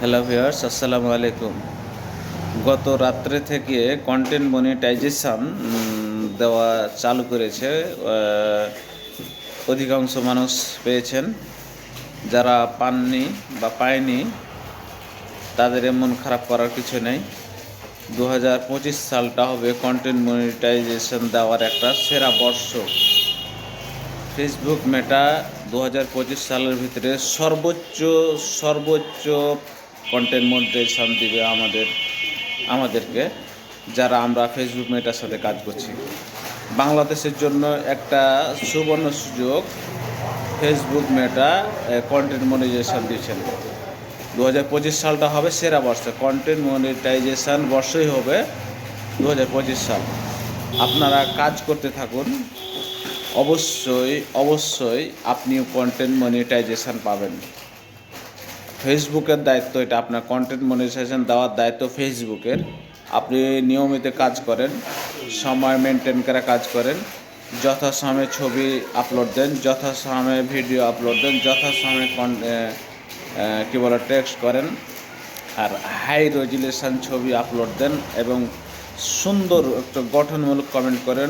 Hello viewers, আসসালামু আলাইকুম। গত রাত্রে থেকে কন্টেন্ট মনিটাইজেশন দেওয়া চালু করেছে। অধিকাংশ মানুষ পেয়েছেন। যারা পাননি বা পায়নি তাদের মন খারাপ করার কিছু নেই। 2025 সালটা হবে কন্টেন্ট মনিটাইজেশন দেওয়ার একটা সেরা বর্ষ। ফেসবুক মেটা 2025 সালের ভিতরে সর্বোচ্চ কন্টেন্ট মনিটাইজেশন দিবে আমাদেরকে, যারা আমরা ফেসবুক মেটার সাথে কাজ করছি। বাংলাদেশের জন্য একটা সুবর্ণ সুযোগ। ফেসবুক মেটা কন্টেন্ট মনিটাইজেশন দিচ্ছেন। 2025 সালটা হবে সেরা বর্ষ, কন্টেন্ট মনিটাইজেশন বর্ষই হবে 2025 সাল। আপনারা কাজ করতে থাকুন, অবশ্যই আপনিও কন্টেন্ট মনিটাইজেশন পাবেন। ফেসবুকের দায়িত্ব এটা, আপনার কন্টেন্ট মনিটাইজেশন দেওয়ার দায়িত্ব ফেসবুকের। আপনি নিয়মিত কাজ করেন, সময় মেনটেন করে কাজ করেন, যথাসময়ে ছবি আপলোড দেন, যথাসময়ে ভিডিও আপলোড দেন, যথাসময়ে টেক্সট করেন, আর হাই রেজুলেশন ছবি আপলোড দেন এবং সুন্দর একটা গঠনমূলক কমেন্ট করেন।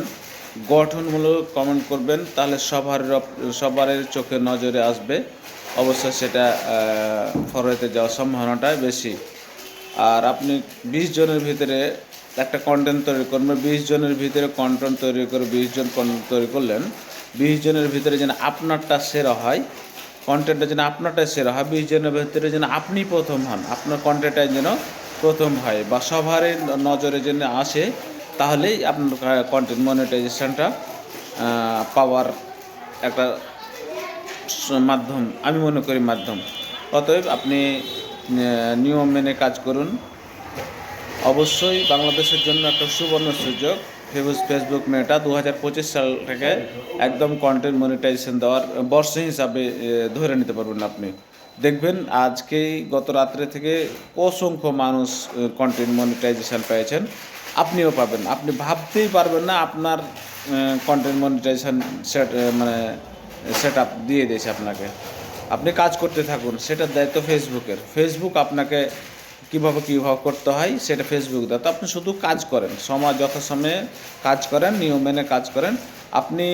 গঠনমূলক কমেন্ট করবেন, তাহলে সবার চোখে নজরে আসবে। অবশ্যই সেটা ফরওয়ার্ডে যাওয়ার সম্ভাবনাটা বেশি। আর আপনি 20 জনের ভিতরে একটা কন্টেন্ট তৈরি করবেন, 20 জনের ভিতরে কন্টেন্ট তৈরি করে 20 জন কন্টেন্ট তৈরি করলেন, 20 জনের ভিতরে যেন আপনারটা সেরা হয়, কন্টেন্টটা যেন আপনারটাই সেরা হয়, 20 জনের ভিতরে যেন আপনি প্রথম হন, আপনার কন্টেন্টটাই যেন প্রথম হয় বা সবারই নজরে যেন আসে, তাহলেই আপনার কন্টেন্ট মনিটাইজেশনটা পাওয়ার একটা মাধ্যম, আমি মনে করি মাধ্যম। অতএব আপনি নিয়ম মেনে কাজ করুন। অবশ্যই বাংলাদেশের জন্য একটা সুবর্ণ সুযোগ। ফেসবুক মেটা 2025 সাল থেকে একদম কন্টেন্ট মনিটাইজেশন দেওয়ার বর্ষ হিসাবে ধরে নিতে পারবেন। আপনি দেখবেন গত রাত্রে থেকে অসংখ্য মানুষ কন্টেন্ট মনিটাইজেশন পেয়েছেন, আপনিও পাবেন। আপনি ভাবতেই পারবেন না আপনার কন্টেন্ট মনিটাইজেশন সেট আপ দিয়ে দিয়েছে আপনাকে। আপনি কাজ করতে থাকুন, সেটার দায়িত্ব ফেসবুকের। ফেসবুক আপনাকে কীভাবে করতে হয় সেটা ফেসবুক দায়িত্ব। আপনি শুধু কাজ করেন, যথাসময়ে কাজ করেন, নিয়ম মেনে কাজ করেন, আপনি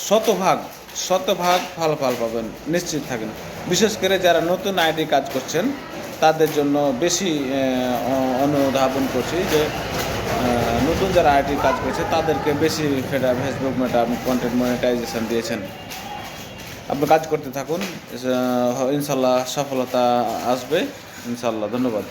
শতভাগ ফলাফল পাবেন, নিশ্চিত থাকেন। বিশেষ করে যারা নতুন আইটি কাজ করছেন তাদের জন্য বেশি অনুধাবন করছি যে নতুন যারা আইটি কাজ করছে তাদেরকে বেশি ফেসবুক মেটা কন্টেন্ট মনিটাইজেশন দিয়েছেন। আপনি কাজ করতে থাকুন, ইনশাল্লাহ সফলতা আসবে, ইনশাল্লাহ। ধন্যবাদ।